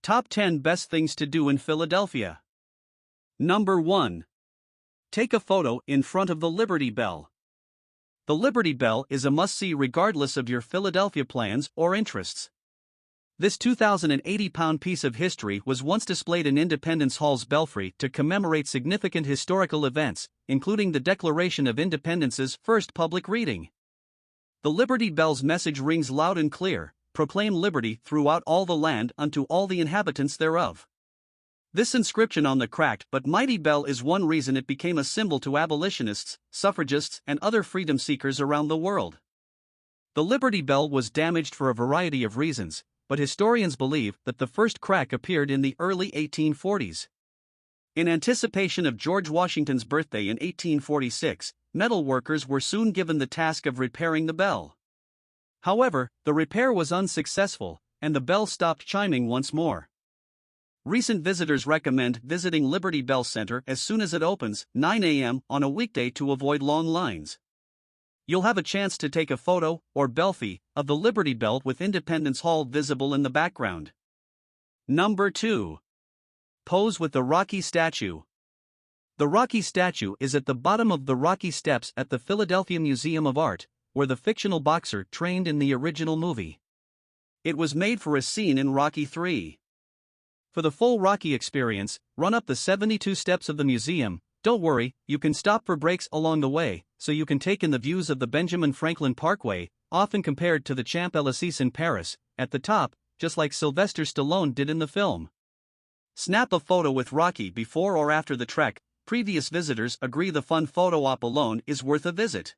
Top 10 Best Things to Do in Philadelphia. Number 1. Take a photo in front of the Liberty Bell. The Liberty Bell is a must-see regardless of your Philadelphia plans or interests. This 2,080-pound piece of history was once displayed in Independence Hall's belfry to commemorate significant historical events, including the Declaration of Independence's first public reading. The Liberty Bell's message rings loud and clear: proclaim liberty throughout all the land unto all the inhabitants thereof. This inscription on the cracked but mighty bell is one reason it became a symbol to abolitionists, suffragists, and other freedom seekers around the world. The Liberty Bell was damaged for a variety of reasons, but historians believe that the first crack appeared in the early 1840s. In anticipation of George Washington's birthday in 1846, metal workers were soon given the task of repairing the bell. However, the repair was unsuccessful, and the bell stopped chiming once more. Recent visitors recommend visiting Liberty Bell Center as soon as it opens, 9 a.m. on a weekday, to avoid long lines. You'll have a chance to take a photo, or belfie, of the Liberty Bell with Independence Hall visible in the background. Number 2. Pose with the Rocky Statue. The Rocky statue is at the bottom of the Rocky Steps at the Philadelphia Museum of Art, where the fictional boxer trained in the original movie. It was made for a scene in Rocky III. For the full Rocky experience, run up the 72 steps of the museum. Don't worry, you can stop for breaks along the way, so you can take in the views of the Benjamin Franklin Parkway, often compared to the Champs-Élysées in Paris, at the top, just like Sylvester Stallone did in the film. Snap a photo with Rocky before or after the trek. Previous visitors agree the fun photo op alone is worth a visit.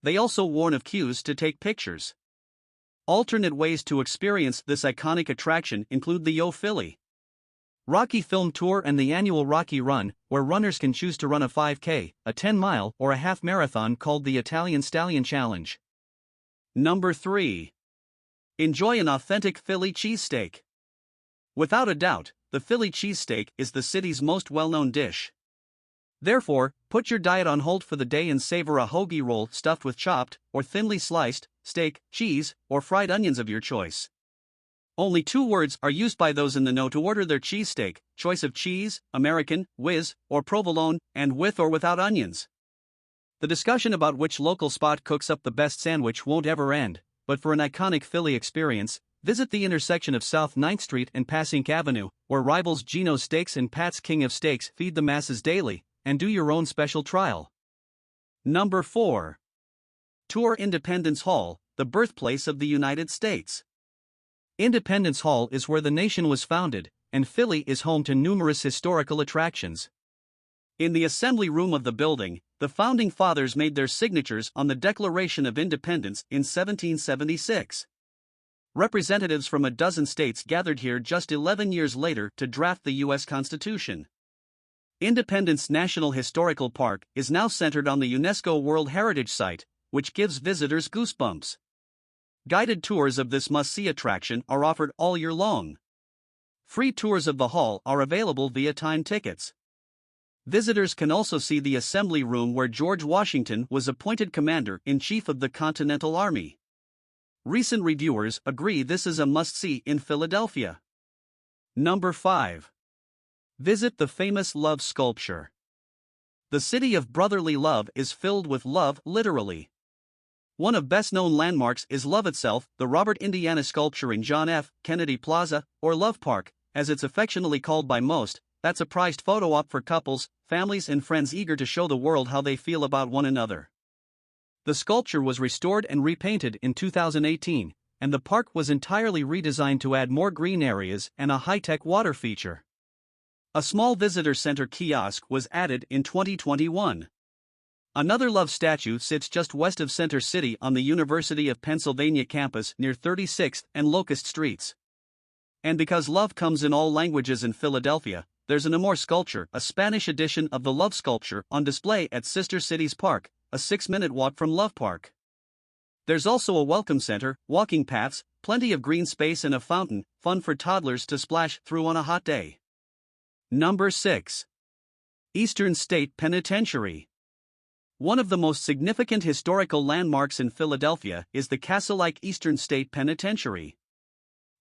They also warn of queues to take pictures. Alternate ways to experience this iconic attraction include the Yo Philly Rocky Film Tour and the annual Rocky Run, where runners can choose to run a 5K, a 10-mile, or a half marathon called the Italian Stallion Challenge. Number 3. Enjoy an authentic Philly cheesesteak. Without a doubt, the Philly cheesesteak is the city's most well-known dish. Therefore, put your diet on hold for the day and savor a hoagie roll stuffed with chopped, or thinly sliced, steak, cheese, or fried onions of your choice. Only 2 words are used by those in the know to order their cheesesteak: choice of cheese, American, whiz, or provolone, and with or without onions. The discussion about which local spot cooks up the best sandwich won't ever end, but for an iconic Philly experience, visit the intersection of South 9th Street and Passink Avenue, where rivals Gino's Steaks and Pat's King of Steaks feed the masses daily, and do your own special trial. Number 4. Tour Independence Hall, the birthplace of the United States. Independence Hall is where the nation was founded, and Philly is home to numerous historical attractions. In the assembly room of the building, the Founding Fathers made their signatures on the Declaration of Independence in 1776. Representatives from a dozen states gathered here just 11 years later to draft the U.S. Constitution. Independence National Historical Park is now centered on the UNESCO World Heritage Site, which gives visitors goosebumps. Guided tours of this must-see attraction are offered all year long. Free tours of the hall are available via time tickets. Visitors can also see the assembly room where George Washington was appointed Commander-in-Chief of the Continental Army. Recent reviewers agree this is a must-see in Philadelphia. Number 5. Visit the famous Love Sculpture. The city of brotherly love is filled with love, literally. One of best-known landmarks is love itself, the Robert Indiana sculpture in John F. Kennedy Plaza, or Love Park, as it's affectionately called by most. That's a prized photo op for couples, families, and friends eager to show the world how they feel about one another. The sculpture was restored and repainted in 2018, and the park was entirely redesigned to add more green areas and a high-tech water feature. A small visitor center kiosk was added in 2021. Another love statue sits just west of Center City on the University of Pennsylvania campus near 36th and Locust Streets. And because love comes in all languages in Philadelphia, there's an Amor sculpture, a Spanish edition of the Love Sculpture, on display at Sister Cities Park, a 6-minute walk from Love Park. There's also a welcome center, walking paths, plenty of green space, and a fountain, fun for toddlers to splash through on a hot day. Number 6. Eastern State Penitentiary. One of the most significant historical landmarks in Philadelphia is the castle-like Eastern State Penitentiary.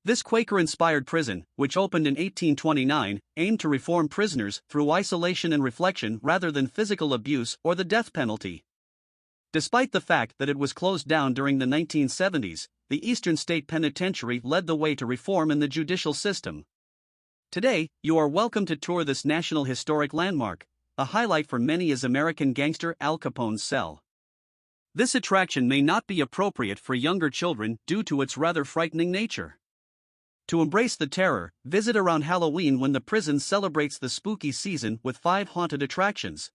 This Quaker-inspired prison, which opened in 1829, aimed to reform prisoners through isolation and reflection rather than physical abuse or the death penalty. Despite the fact that it was closed down during the 1970s, the Eastern State Penitentiary led the way to reform in the judicial system. Today, you are welcome to tour this National Historic Landmark. A highlight for many is American gangster Al Capone's cell. This attraction may not be appropriate for younger children due to its rather frightening nature. To embrace the terror, visit around Halloween when the prison celebrates the spooky season with 5 haunted attractions.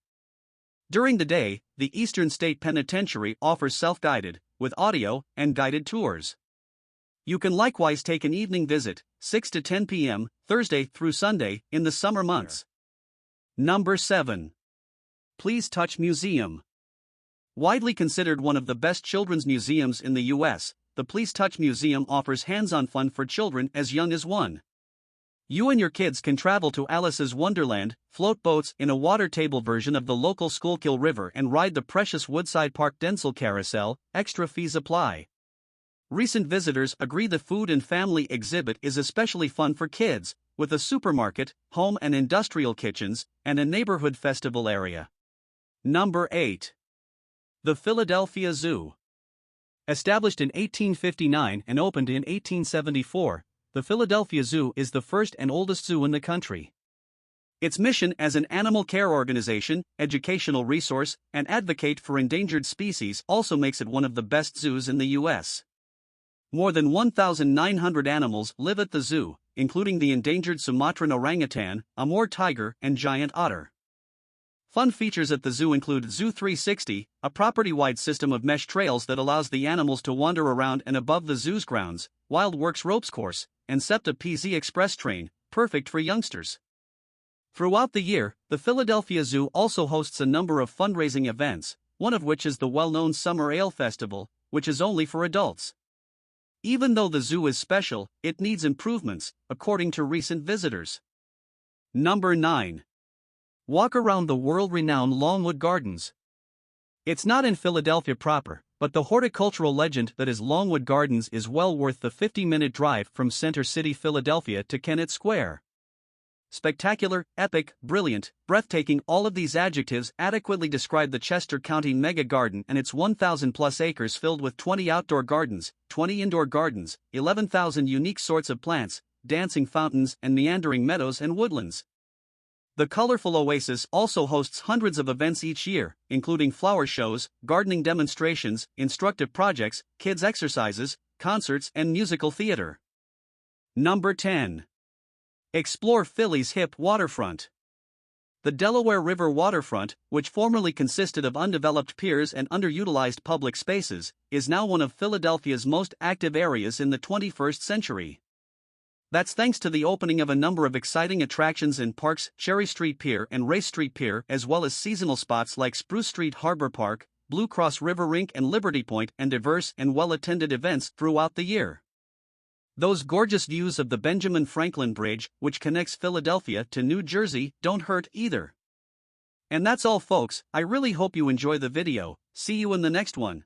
During the day, the Eastern State Penitentiary offers self-guided, with audio, and guided tours. You can likewise take an evening visit, 6 to 10 p.m., Thursday through Sunday, in the summer months. Number 7. Please Touch Museum. Widely considered one of the best children's museums in the U.S., the Please Touch Museum offers hands-on fun for children as young as 1. You and your kids can travel to Alice's Wonderland, float boats in a water table version of the local Schuylkill River, and ride the precious Woodside Park Denzel Carousel. Extra fees apply. Recent visitors agree the food and family exhibit is especially fun for kids, with a supermarket, home and industrial kitchens, and a neighborhood festival area. Number 8. The Philadelphia Zoo. Established in 1859 and opened in 1874, the Philadelphia Zoo is the first and oldest zoo in the country. Its mission as an animal care organization, educational resource, and advocate for endangered species also makes it one of the best zoos in the U.S. More than 1,900 animals live at the zoo, including the endangered Sumatran orangutan, Amur tiger, and giant otter. Fun features at the zoo include Zoo 360, a property-wide system of mesh trails that allows the animals to wander around and above the zoo's grounds, Wild Works ropes course, and SEPTA PZ Express train, perfect for youngsters. Throughout the year, the Philadelphia Zoo also hosts a number of fundraising events, one of which is the well-known Summer Ale Festival, which is only for adults. Even though the zoo is special, it needs improvements, according to recent visitors. Number 9. Walk around the world-renowned Longwood Gardens. It's not in Philadelphia proper, but the horticultural legend that is Longwood Gardens is well worth the 50-minute drive from Center City, Philadelphia to Kennett Square. Spectacular, epic, brilliant, breathtaking, all of these adjectives adequately describe the Chester County Mega Garden and its 1,000-plus acres filled with 20 outdoor gardens, 20 indoor gardens, 11,000 unique sorts of plants, dancing fountains, and meandering meadows and woodlands. The colorful oasis also hosts hundreds of events each year, including flower shows, gardening demonstrations, instructive projects, kids' exercises, concerts, and musical theater. Number 10. Explore Philly's hip waterfront. The Delaware River waterfront, which formerly consisted of undeveloped piers and underutilized public spaces, is now one of Philadelphia's most active areas in the 21st century. That's thanks to the opening of a number of exciting attractions in parks, Cherry Street Pier and Race Street Pier, as well as seasonal spots like Spruce Street Harbor Park, Blue Cross River Rink and Liberty Point, and diverse and well-attended events throughout the year. Those gorgeous views of the Benjamin Franklin Bridge, which connects Philadelphia to New Jersey, don't hurt either. And that's all, folks. I really hope you enjoy the video. See you in the next one.